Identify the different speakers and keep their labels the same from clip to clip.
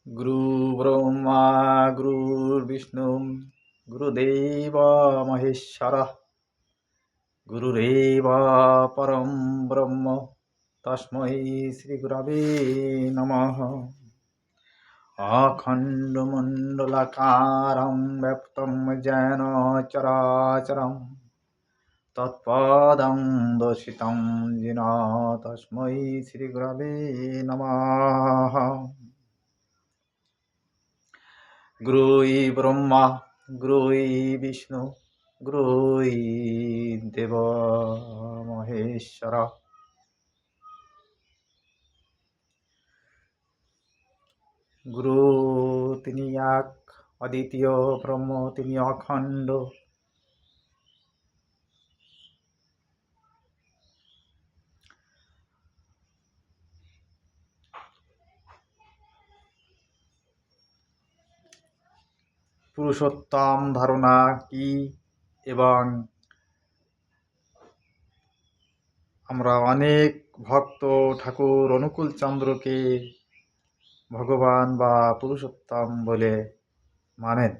Speaker 1: गुरु ब्रह्मा गुरुर्विष्णु गुरुदेव महेश्वरः गुरुरेव परं ब्रह्म तस्मै श्रीगुरवे नमः। अखण्डमण्डलाकारं व्याप्तं येन चराचरं तत्पदं दर्शितं येन तस्मै श्रीगुरवे नमः। गुरुई ब्रह्मा गुरुई विष्णु गुरुई देव महेश्वर। गुरु তিনি এক অদ্বিতীয় ব্রহ্ম, তিনি অখণ্ড। পুরুষোত্তম ধারণা কি এবং আমরা অনেক ভক্ত ঠাকুর অনুকূল চন্দ্রকে ভগবান বা পুরুষোত্তম বলে মানেন।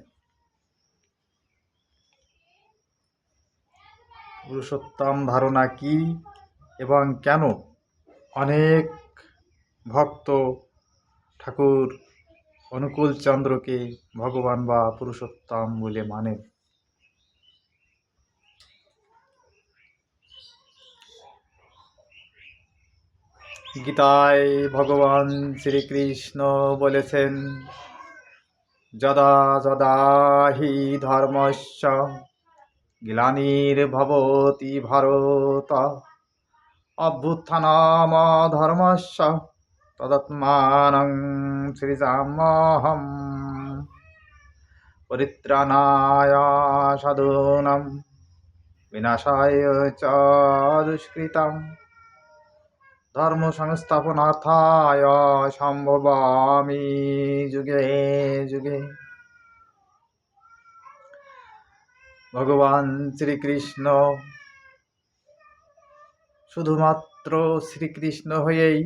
Speaker 1: পুরুষোত্তম ধারণা কি এবং কেন অনেক ভক্ত ঠাকুর অনুকূল চন্দ্রকে ভগবান বা পুরুষোত্তম বলে মানেন। গীতায় ভগবান শ্রীকৃষ্ণ বলেছেন, যদা যদা হি ধর্মস্য গ্লানির্ভবতি ভারত অভ্যুত্থানম ধর্মস্য তদাত্মানং সৃজাম্যহম পরিত্রাণায় সাধূনাং বিনাশায় চ দুষ্কৃতম ধর্ম সংস্থাপনার্থায় সম্ভবামি যুগে যুগে। ভগবান শ্রীকৃষ্ণ শুধুমাত্র শ্রীকৃষ্ণ হয়েই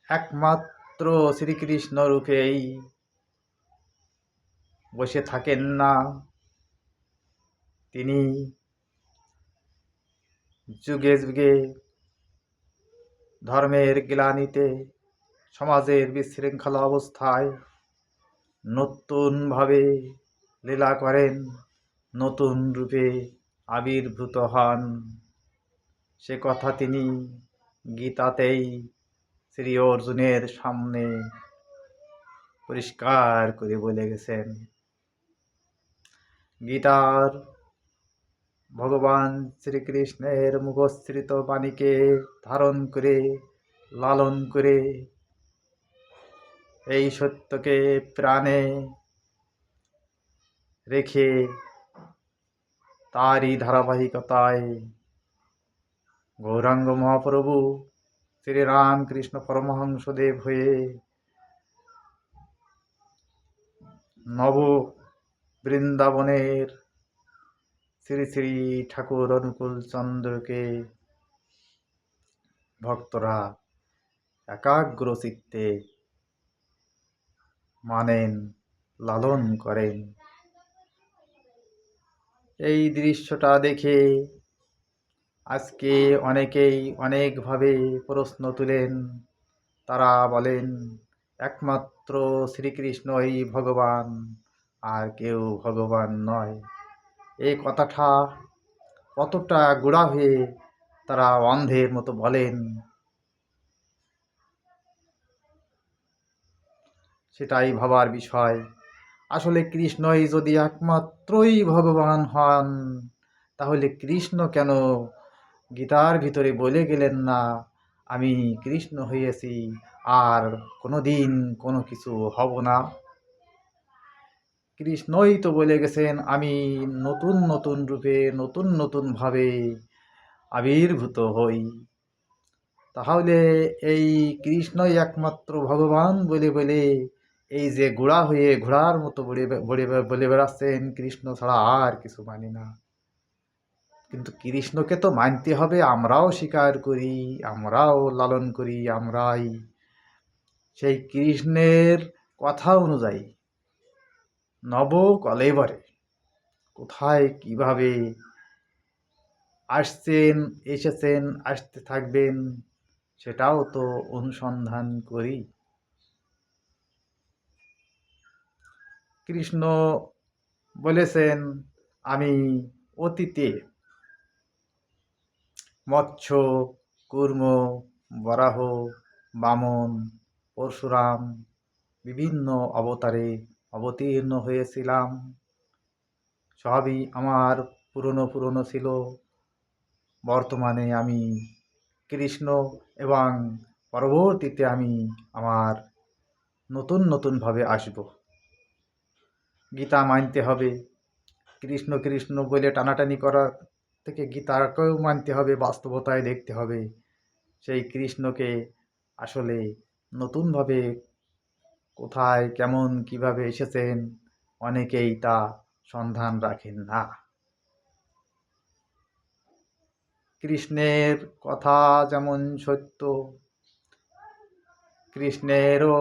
Speaker 1: একমাত্র শ্রীকৃষ্ণ রূপেই বসে থাকেন না, তিনি যুগে যুগে ধর্মের গ্লানিতে সমাজের বিশৃঙ্খলা অবস্থায় নতুনভাবে লীলা করেন, নতুন রূপে আবির্ভূত হন। সে কথা তিনি গীতাতেই শ্রী অর্জুনের সামনে পরিষ্কার করে বলে গেছেন। গীতার ভগবান শ্রীকৃষ্ণের মুখশ্রিত বাণীকে ধারণ করে লালন করে এই সত্যকে প্রাণে রেখে তারই ধারাবাহিকতায় গৌরাঙ্গ মহাপ্রভু শ্রীরামকৃষ্ণ পরমহংসদেব হয়ে নব বৃন্দাবনের শ্রী শ্রী ঠাকুর অনুকূল চন্দ্রকে ভক্তরা একাগ্র চিত্তে মানেন, লালন করেন। এই দৃশ্যটা দেখে আজকে অনেকেই অনেকভাবে প্রশ্ন তুলেন। তারা বলেন একমাত্র শ্রীকৃষ্ণই ভগবান, আর কেউ ভগবান নয়। এই কথাটা কতটা গোড়া হয়ে তারা অন্ধের মতো বলেন, সেটাই ভাবার বিষয়। আসলে কৃষ্ণই যদি একমাত্রই ভগবান হন, তাহলে কৃষ্ণ কেন গীতার ভিতরে বলে গেলেন না, আমি কৃষ্ণ হয়েছি আর কোনোদিন কোনো কিছু হব না? কৃষ্ণই তো বলে গেছেন, আমি নতুন নতুন রূপে নতুন নতুন ভাবে আবির্ভূত হই। তাহলে এই কৃষ্ণই একমাত্র ভগবান বলে বলে এই যে গোড়া হয়ে ঘোড়ার মতো বলে বেড়াচ্ছেন কৃষ্ণ ছাড়া আর কিছু মানি না। কিন্তু কৃষ্ণকে তো মানতে হবে, আমরাও স্বীকার করি, আমরাও লালন করি, আমরাই সেই কৃষ্ণের কথা অনুযায়ী নব কলেবরে কোথায় কিভাবে আসছেন, এসেছেন, আসতে থাকবেন, সেটাও তো অনুসন্ধান করি। কৃষ্ণ বলেছেন, আমি অতীতে মৎস্য, কূর্ম, বরাহ, বামন, পরশুরাম বিভিন্ন অবতারে অবতীর্ণ হয়েছিলাম। সবই আমার পুরনো পুরনো ছিল। বর্তমানে আমি কৃষ্ণ এবং পরবর্তীতে আমি আমার নতুন নতুনভাবে আসব। গীতা মানতে হবে। কৃষ্ণ কৃষ্ণ বলে টানাটানি করা থেকে গীতাকেও মানতে হবে, বাস্তবতায় দেখতে হবে সেই কৃষ্ণকে আসলে নতুনভাবে কোথায় কেমন কিভাবে এসেছেন অনেকেই তা সন্ধান রাখেন না। কৃষ্ণের কথা যেমন সত্য, কৃষ্ণেরও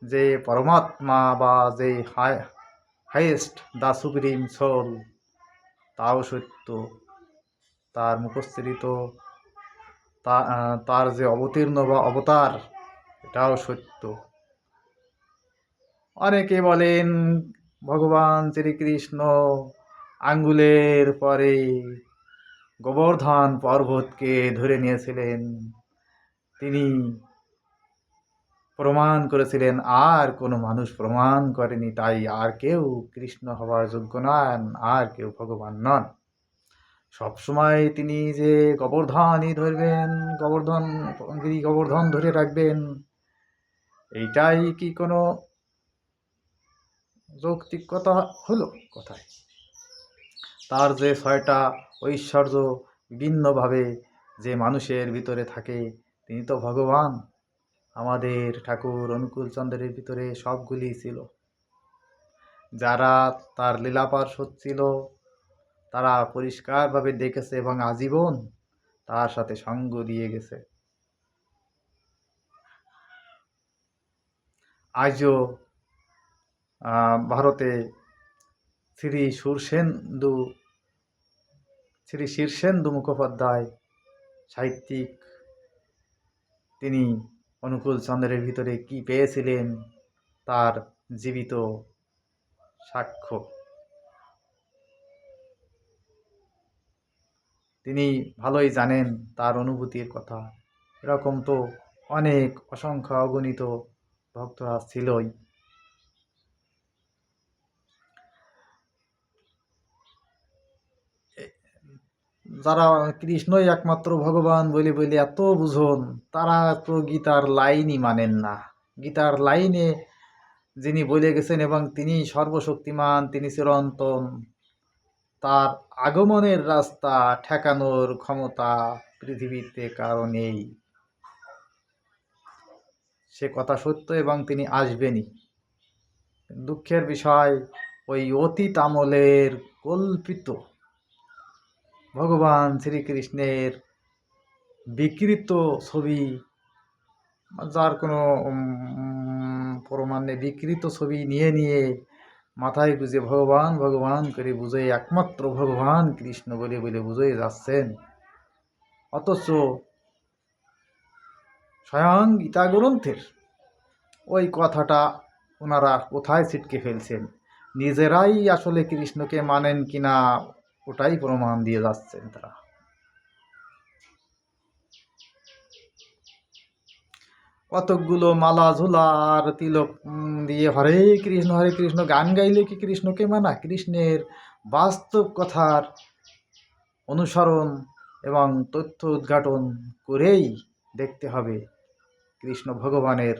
Speaker 1: যে পরমাত্মা বা যে হাইয়েস্ট দ্য সুপ্রিম সোল তাও সত্য। তার মুখশ্রিত তার যে অবতীর্ণ বা অবতার এটাও সত্য। অনেকে বলেন ভগবান শ্রীকৃষ্ণ আঙ্গুলের পরে গোবর্ধন পর্বতকে ধরে নিয়েছিলেন, তিনি প্রমাণ করেছিলেন, আর কোনো মানুষ প্রমাণ করেনি, তাই আর কেউ কৃষ্ণ হওয়ার যোগ্য নন, আর কেউ ভগবান নন। সবসময় তিনি যে গোবর্ধনই ধরবেন, গোবর্ধন ধরে রাখবেন, এইটাই কি কোনো যৌক্তিক কথা হলো? কথায় তার যে 6টা ঐশ্বর্য বিভিন্নভাবে যে মানুষের ভিতরে থাকে, তিনি তো ভগবান। আমাদের ঠাকুর অনুকূলচন্দ্রের ভিতরে সবগুলি ছিল। যারা তার লীলা পার্ষদ ছিল তারা পরিষ্কারভাবে দেখেছে এবং আজীবন তার সাথে সঙ্গ দিয়ে গেছে। আজও ভারতে শ্রী শীর্ষেন্দু মুখোপাধ্যায় সাহিত্যিক, তিনি অনুকূলচন্দ্রের ভিতরে কি পেয়েছিলেন তার জীবিত সাক্ষ্য। তিনি ভালোই জানেন তার অনুভূতির কথা। এরকম তো অনেক অসংখ্য অগণিত ভক্তরা ছিলই। যারা কৃষ্ণই একমাত্র ভগবান বলে বলে এত বুঝন, তারা তো গীতার লাইনই মানেন না। গীতার লাইনে যিনি বলে গেছেন এবং তিনি সর্বশক্তিমান, তিনি চিরন্তন, তার আগমনের রাস্তা ঠেকানোর ক্ষমতা পৃথিবীতে কারো নেই। সে কথা সত্য এবং তিনি আসবেনই। দুঃখের বিষয়, ওই অতীত আমলের কল্পিত ভগবান শ্রীকৃষ্ণের বিকৃত ছবি, যার কোনো প্রমাণ নেই, বিকৃত ছবি নিয়ে নিয়ে মাথায় গুঁজে ভগবান ভগবান করে বুঝে একমাত্র ভগবান কৃষ্ণ বলে বলে বুঝে যাচ্ছেন। অথচ স্বয়ং গীতা গ্রন্থের ওই কথাটা ওনারা কোথায় ছিটকে ফেলছেন, নিজেরাই আসলে কৃষ্ণকে মানেন কিনা ওটাই প্রমাণ দিয়ে যাচ্ছেন তারা। কতকগুলো মালা ঝোলা আর তিলক দিয়ে হরে কৃষ্ণ গান গাইলে কি কৃষ্ণকে মানা? কৃষ্ণের বাস্তব কথার অনুসরণ এবং তথ্য উদ্ঘাটন করেই দেখতে হবে কৃষ্ণ ভগবানের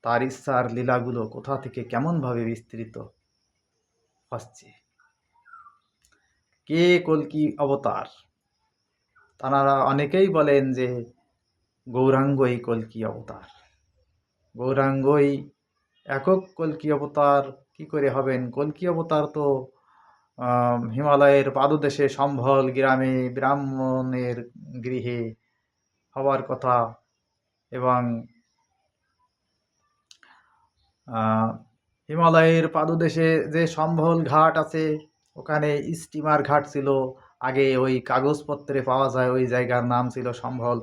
Speaker 1: তার ইচ্ছার লীলাগুলো কোথা থেকে কেমনভাবে বিস্তৃত হচ্ছে। কে কল্কি অবতার? তারা অনেকেই বলেন যে গৌরাঙ্গই কল্কি অবতার। গৌরাঙ্গই একক কল্কি অবতার কি করে হবেন? কল্কি অবতার তো হিমালয়ের পাদদেশে সম্ভল গ্রামে ব্রাহ্মণের গৃহে হওয়ার কথা, এবং আহ, হিমালয়ের পাদদেশে যে সম্ভল ঘাট আছে, ওখানে স্টিমার ঘাট ছিল। আগে ওই কাগজপত্রে পাওয়া যায় ওই জায়গার নাম ছিল সম্ভল।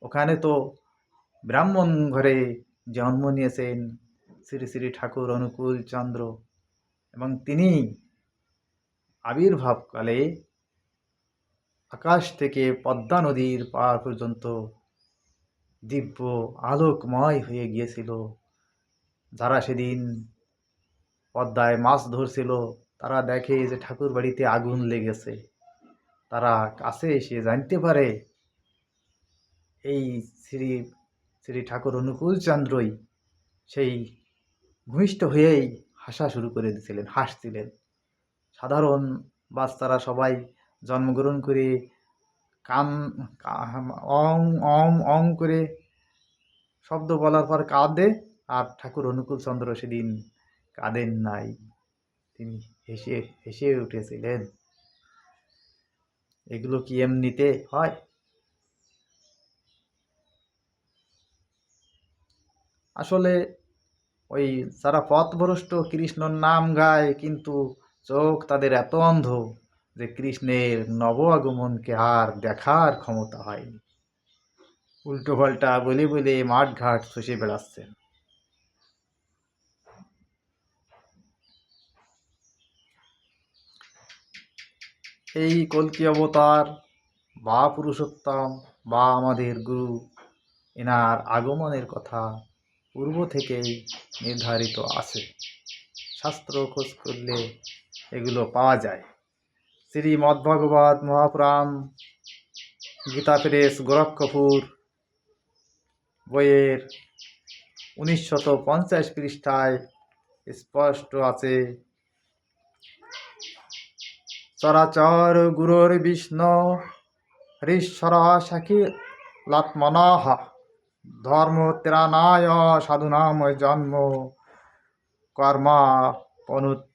Speaker 1: ওখানে তো ব্রাহ্মণ ঘরে জন্ম নিয়েছেন শ্রী শ্রী ঠাকুর অনুকূল চন্দ্র, এবং তিনি আবির্ভাবকালে আকাশ থেকে পদ্মা নদীর পার পর্যন্ত দিব্য আলোকময় হয়ে গিয়েছিল। যারা সেদিন পদ্মায় মাছ ধরছিল, তারা দেখে যে ঠাকুর বাড়িতে আগুন লেগেছে। তারা কাছে এসে জানতে পারে এই শ্রী শ্রী ঠাকুর অনুকূল চন্দ্রই সেই ভূমিষ্ঠ হয়েই হাসা শুরু করে দিয়েছিলেন, হাসছিলেন। সাধারণ বাচ্চারা সবাই জন্মগ্রহণ করে কান অং অং অং করে শব্দ বলার পর কাঁদে, আর ঠাকুর অনুকূল চন্দ্র সেদিন কাঁদেন নাই, তিনি হেসে হেসে উঠেছিলেন। এগুলো কি এমনিতে হয়? আসলে ওই যারা পথভ্রষ্ট কৃষ্ণর নাম গায়, কিন্তু চোখ তাদের এত অন্ধ যে কৃষ্ণের নব আগমনকে আর দেখার ক্ষমতা হয়নি। উল্টো পাল্টা বলে বলে মাঠঘাট চষে বেড়াচ্ছেন। এই কল্কি অবতার বা পুরুষোত্তম বা আমাদের গুরু, এনার আগমনের কথা পূর্ব থেকেই নির্ধারিত আছে। শাস্ত্র খোঁজ করলে এগুলো পাওয়া যায়। শ্রীমদ্ভাগবত মহাপুরাণ, গীতা প্রেস গোরক্ষপুর বইয়ের 1950 পৃষ্ঠায় স্পষ্ট আছে, চরাচর গুরুর বিষ্ণু হরিশ্বর সাখিলাত্মনঃ ধর্মত্রাণায় সাধুনাম জন্ম কর্মাপনুত্তয়ে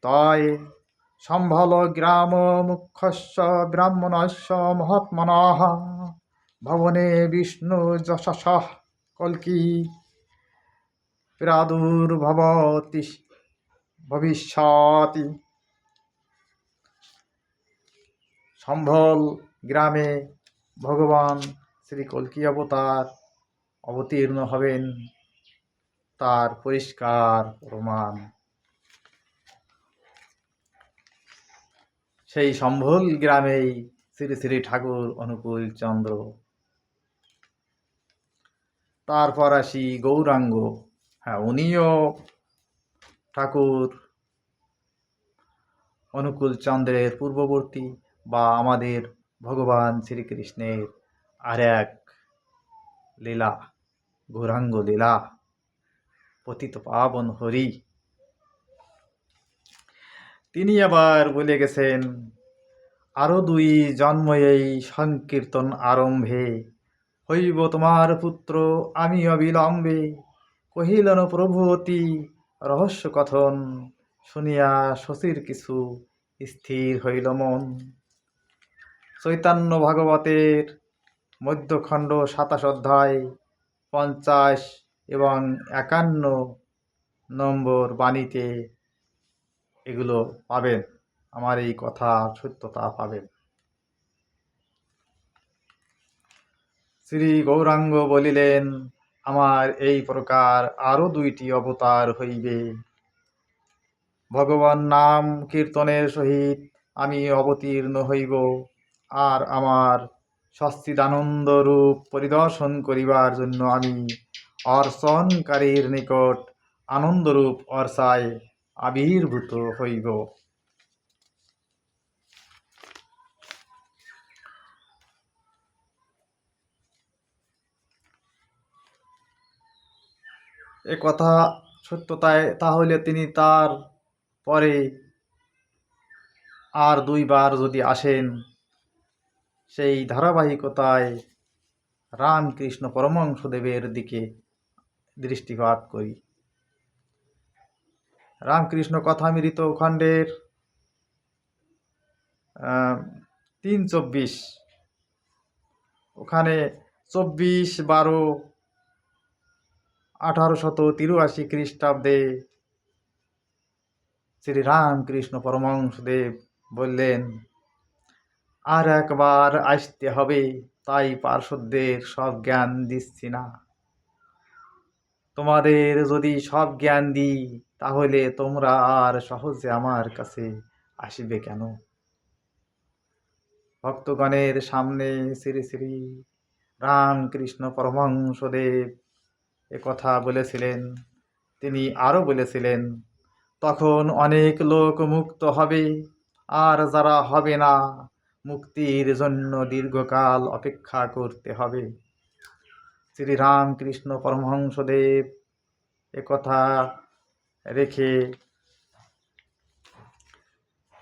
Speaker 1: সম্ভল গ্রাম মুখ্যস্য ব্রাহ্মণস্য মহাত্মনঃ ভবনে বিষ্ণু যশসঃ কল্কি প্রাদুর্ভবতি ভবিষ্যতি। সম্ভল গ্রামে ভগবান শ্রী কল্কি অবতার অবতীর্ণ হবেন, তার পরিষ্কার প্রমাণ সেই সম্ভল গ্রামেই শ্রী শ্রী ঠাকুর অনুকূল চন্দ্র। তারপর আসি গৌরাঙ্গ। হ্যাঁ, উনিও ঠাকুর অনুকূল চন্দ্রের পূর্ববর্তী, বা আমাদের ভগবান শ্রীকৃষ্ণের আর এক লীলা, গৌরাঙ্গ লীলা, পতিত পাবন হরি। তিনি আবার বলে গেছেন, আরো 2 জন্ম এই সংকীর্তন আরম্ভে, হইব তোমার পুত্র আমি অবিলম্বে। কহিলেন প্রভু অতি রহস্য কথন, শুনিয়া শশীর কিছু স্থির হইল মন। চৈতন্য ভাগবতের মধ্যখণ্ড 27 অধ্যায় 50 এবং 51 নম্বর বাণীতে এগুলো পাবেন। আমার এই কথা সত্যতা পাবেন। শ্রী গৌরাঙ্গ বলিলেন, আমার এই প্রকার আরো 2টি অবতার হইবে। ভগবান নাম কীর্তনের সহিত আমি অবতীর্ণ হইব, আর আমার সচ্চিদানন্দ রূপ পরিদর্শন করিবার জন্য আমি অর্চনকারীর নিকট আনন্দরূপ অর্চায় আবির্ভূত হইব। এ কথা সত্যতায় তাহলে তিনি তার পরে আর 2 বার যদি আসেন, সেই ধারাবাহিকতায় রামকৃষ্ণ পরমহংসদেবের দিকে দৃষ্টিপাত করি। রামকৃষ্ণ কথামৃত খণ্ডের 3:24, ওখানে 24, 12 1883 খ্রিস্টাব্দে শ্রী রামকৃষ্ণ পরমহংসদেব বললেন, আর একবার আসতে হবে, তাই পার্শ্বদের সব জ্ঞান দিচ্ছি না। তোমাদের যদি সব জ্ঞান দিই, তাহলে তোমরা আর সহজে আমার কাছে আসবে কেন? ভক্তগণের সামনে শ্রী শ্রী রামকৃষ্ণ পরমহংসদেব কথা বলেছিলেন। তিনি আরও বলেছিলেন, তখন অনেক লোক মুক্ত হবে, আর যারা হবে না, মুক্তির জন্য দীর্ঘকাল অপেক্ষা করতে হবে। শ্রী রামকৃষ্ণ পরমহংসদেব কথা রেখে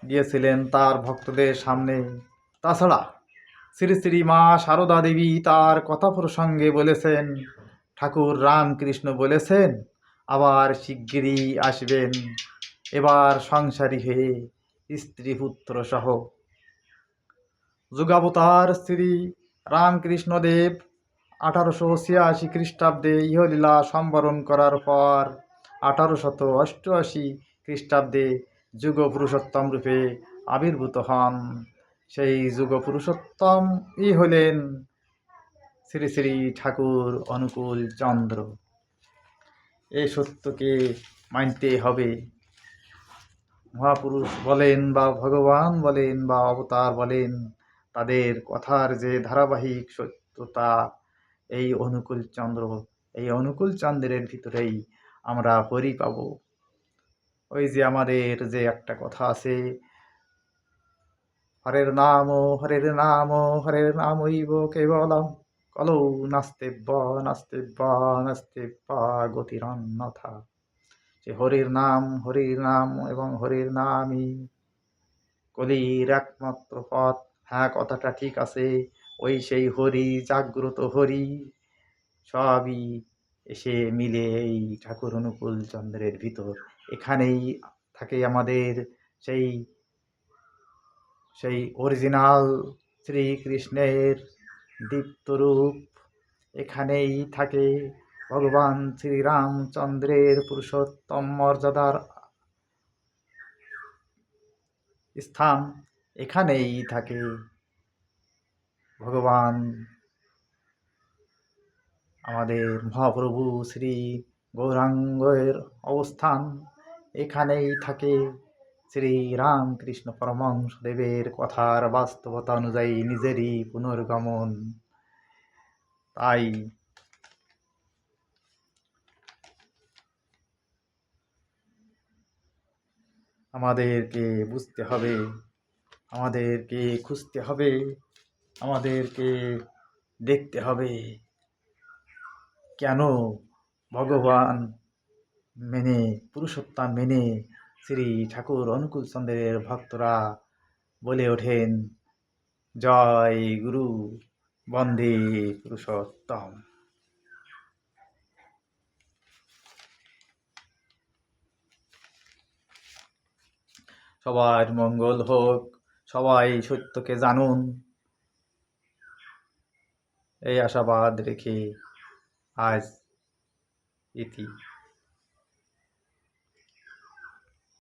Speaker 1: গিয়েছিলেন তার ভক্তদের সামনে। তাছাড়া শ্রী শ্রী মা সারদা দেবী তার কথা প্রসঙ্গে বলেছেন, ঠাকুর রামকৃষ্ণ বলেছেন, আবার শিগগিরই আসবেন, এবার সংসারী হয়ে স্ত্রী পুত্র সহ। যুগাবতার শ্রী রামকৃষ্ণদেব 1886 খ্রিস্টাব্দে ইহলীলা সম্বরণ করার পর 1888 খ্রিস্টাব্দে যুগ পুরুষোত্তম রূপে আবির্ভূত হন। সেই যুগ পুরুষোত্তমই হলেন শ্রী শ্রী ঠাকুর অনুকূল চন্দ্র। এই সত্যকে মানতে হবে। মহাপুরুষ বলেন বা ভগবান বলেন বা অবতার বলেন, তাদের কথার যে ধারাবাহিক সত্যতা, এই অনুকূল চন্দ্রের ভিতরেই আমরা পরি পাব। ওই যে আমাদের যে একটা কথা আছে, হরের নাম হরের নামৈব কেবলম কলৌ নাস্তেব্য নাস্তেব্য নাস্তেব্য গতিরন্যথা। যে হরির নাম এবং হরির নামই কলির একমাত্র পথ। হ্যাঁ, কথাটা ঠিক আছে। ওই সেই হরি, জাগ্রত হরি, সবই এসে মিলে এই ঠাকুর অনুকূল চন্দ্রের ভিতর। এখানেই থাকে আমাদের সেই সেই অরিজিনাল শ্রীকৃষ্ণের দীপ্তরূপ। এখানেই থাকে ভগবান শ্রীরামচন্দ্রের পুরুষোত্তম মর্যাদার স্থান। এখানেই থাকে ভগবান আমাদের মহাপ্রভু শ্রী গৌরাঙ্গের অবস্থান। এখানেই থাকে শ্রী রামকৃষ্ণ পরমহংসদেবের কথার বাস্তবতা অনুযায়ী নিজেরই পুনর্গমন। তাই আমাদেরকে বুঝতে হবে, আমাদেরকে খুঁজতে হবে, আমাদেরকে দেখতে হবে, কেন ভগবান মেনে, পুরুষোত্তম মেনে শ্রী ঠাকুর অনুকূল চন্দ্রের ভক্তরা বলে ওঠেন, জয় গুরু, বন্দে পুরুষোত্তম। সবার মঙ্গল হোক, সবাই সত্যকে জানুন, এই আশাবাদ রেখে আজ ইতি।